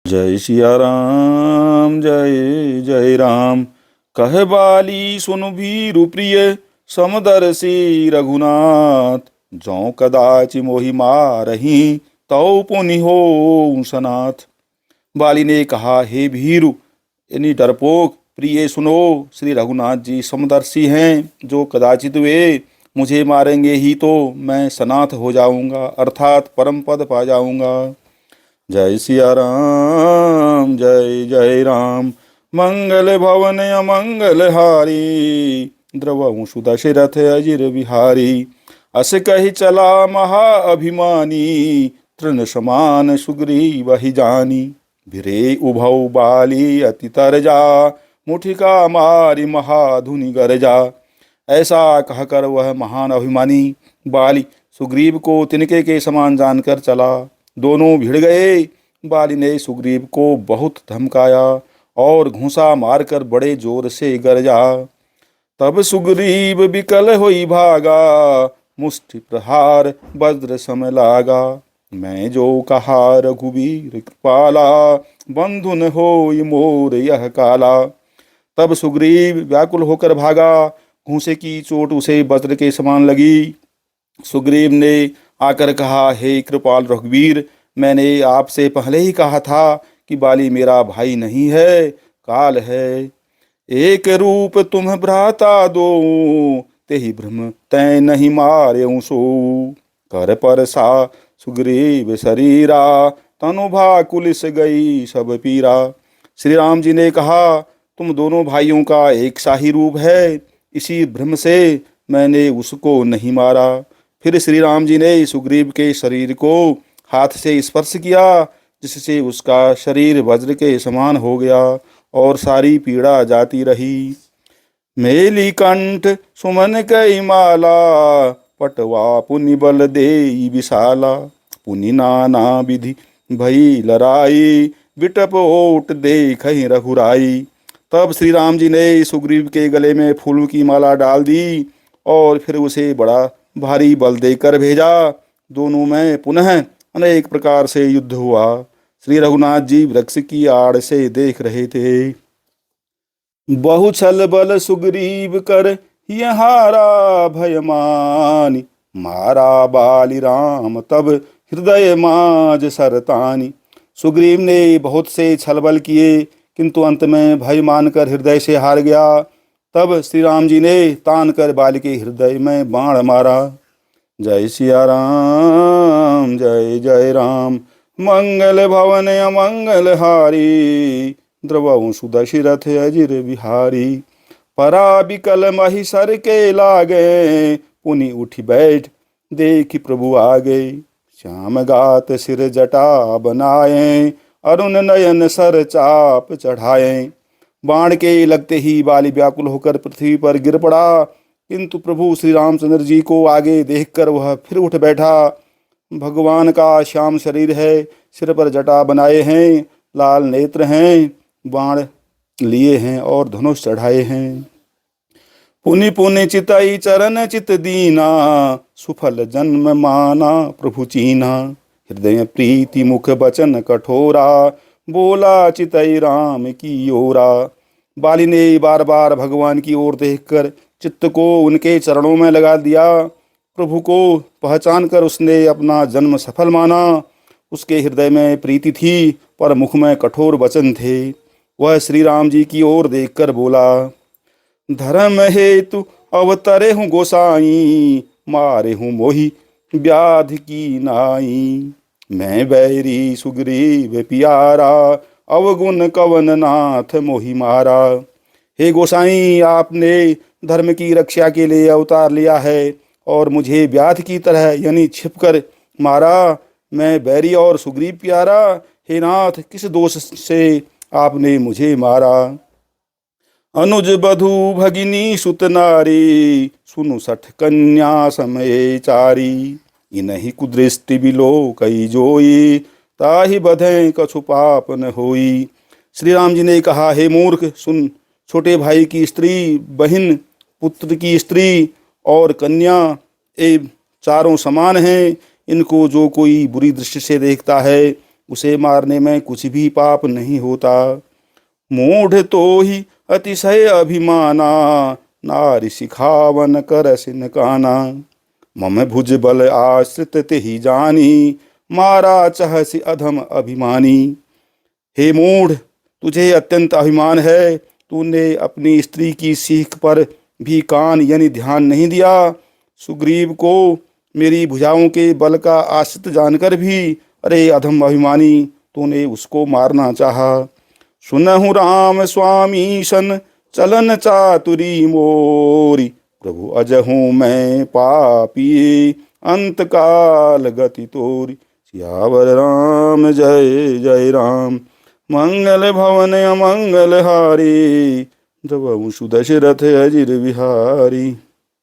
जय सिया राम जय जय राम। कह बाली सुन भीरु प्रिय समदर्शी रघुनाथ। जौ कदाचि मोहि मारही तौ पुनि हो सनाथ। बाली ने कहा, हे भीरु यानी डरपोक प्रिय सुनो, श्री रघुनाथ जी समदर्शी हैं, जो कदाचित वे मुझे मारेंगे ही तो मैं सनाथ हो जाऊंगा, अर्थात परम पद पा जाऊंगा। जय सिया राम जय जय राम। मंगल भवन अमंगल हारी, द्रवहु दशरथ अजिर बिहारी। अस कहि चला महा अभिमानी, तृण समान सुग्रीव ही जानी। भिरे उभौ बाली अति तरजा, मुठिका मारी महाधुनि गरजा। ऐसा कहकर वह महान अभिमानी बाली सुग्रीव को तिनके के समान जानकर चला। दोनों भिड़ गए। बाली ने सुग्रीव को बहुत धमकाया और घूंसा मारकर बड़े जोर से गरजा। तब सुग्रीव विकल होई भागा, मुष्टि प्रहार वज्र सम लागा। मैं जो कहा रघुवीर कृपाला, बंधुन होई मोर यह काला। तब सुग्रीव व्याकुल होकर भागा, घूंसे की चोट उसे वज्र के समान लगी। सुग्रीव ने आकर कहा, हे कृपाल रघुवीर, मैंने आपसे पहले ही कहा था कि बाली मेरा भाई नहीं है, काल है। एक रूप तुम भ्राता दो, तेहि भ्रम तै नहीं मारे सो। कर पर सा सुग्रीव शरीरा, तनु भाकुलिस गई सब पीरा। श्री राम जी ने कहा, तुम दोनों भाइयों का एक सा ही रूप है, इसी भ्रम से मैंने उसको नहीं मारा। फिर श्री राम जी ने सुग्रीव के शरीर को हाथ से स्पर्श किया, जिससे उसका शरीर वज्र के समान हो गया और सारी पीड़ा जाती रही। मेली कंठ सुमन कई माला, पटवा पुनि बल देई विशाला। पुनि नाना विधि भई लड़ाई, बिटप ओट देखहि रघुराई। तब श्री राम जी ने सुग्रीव के गले में फूलों की माला डाल दी और फिर उसे बड़ा भारी बल देकर भेजा। दोनों में पुनः अनेक प्रकार से युद्ध हुआ। श्री रघुनाथ जी वृक्ष की आड़ से देख रहे थे। बहु छल बल सुग्रीव कर यहारा भयमानी, मारा बाली राम तब हृदय माज सरतानी। सुग्रीव ने बहुत से छल बल किए, किंतु अंत में भय मानकर हृदय से हार गया। तब श्री राम जी ने तान कर बाली के हृदय में बाण मारा। जय सिया राम जय जय राम। मंगल भवन अमंगल हारी, द्रवहु दशरथ अजिर बिहारी। परा बिकल महिषर के लागे, पुनि उठी बैठ देखि प्रभु आगे। श्याम गात सिर जटा बनाए, अरुण नयन सर चाप चढ़ाए। बाण के लगते ही बाली व्याकुल होकर पृथ्वी पर गिर पड़ा, किंतु प्रभु श्री रामचंद्र जी को आगे देखकर वह फिर उठ बैठा। भगवान का श्याम शरीर है, सिर पर जटा बनाए हैं, लाल नेत्र हैं, बाण लिए हैं और धनुष चढ़ाए हैं। पुनि पुनि चितई चरण चित दीना, सुफल जन्म माना प्रभु चीना। हृदय प्रीति मुख बचन कठोरा, बोला चितई राम की ओरा। बाली ने बार बार भगवान की ओर देखकर चित्त को उनके चरणों में लगा दिया। प्रभु को पहचान कर उसने अपना जन्म सफल माना। उसके हृदय में प्रीति थी, पर मुख में कठोर वचन थे। वह श्री राम जी की ओर देखकर बोला, धर्म हेतु अवतरे हूँ गोसाई, मारे हूँ मोहि व्याधि की नाई। मैं बैरी सुग्रीव पियारा, अवगुण कवन नाथ मोहि मारा। हे गोसाई, आपने धर्म की रक्षा के लिए अवतार लिया है और मुझे व्याध की तरह यानी छिपकर मारा। मैं बैरी और सुग्रीव प्यारा, हे नाथ, किस दोष से आपने मुझे मारा। अनुज बधु भगिनी सुत नारी, सुनु सठ कन्या समय चारी। इनहि कुदृष्टि बिलो कई जोई, ताहि बधे कछु पाप न होई। श्री राम जी ने कहा, हे मूर्ख सुन, छोटे भाई की स्त्री, बहन, पुत्र की स्त्री और कन्या, ये चारों समान हैं। इनको जो कोई बुरी दृष्टि से देखता है उसे मारने में कुछ भी पाप नहीं होता। मूढ़ तो ही अतिशय अभिमाना, नारी सिखावन कर सिन काना। मम भुज बल आश्रित तेहि जानी, मारा चहसि अधम अभिमानी। हे मूढ़, तुझे अत्यंत अभिमान है, तूने अपनी स्त्री की सीख पर भी कान यानी ध्यान नहीं दिया। सुग्रीव को मेरी भुजाओं के बल का आश्रित जानकर भी, अरे अधम अभिमानी, तूने उसको मारना चाहा। सुनहु राम स्वामी सन, चलन चातुरी मोरी। प्रभु अजहूँ मैं पापी, अंत काल गति तोरी। सियावर राम जय जय राम, मंगल भवन अमंगल हारी। जब सुदशरथ अजिर बिहारी।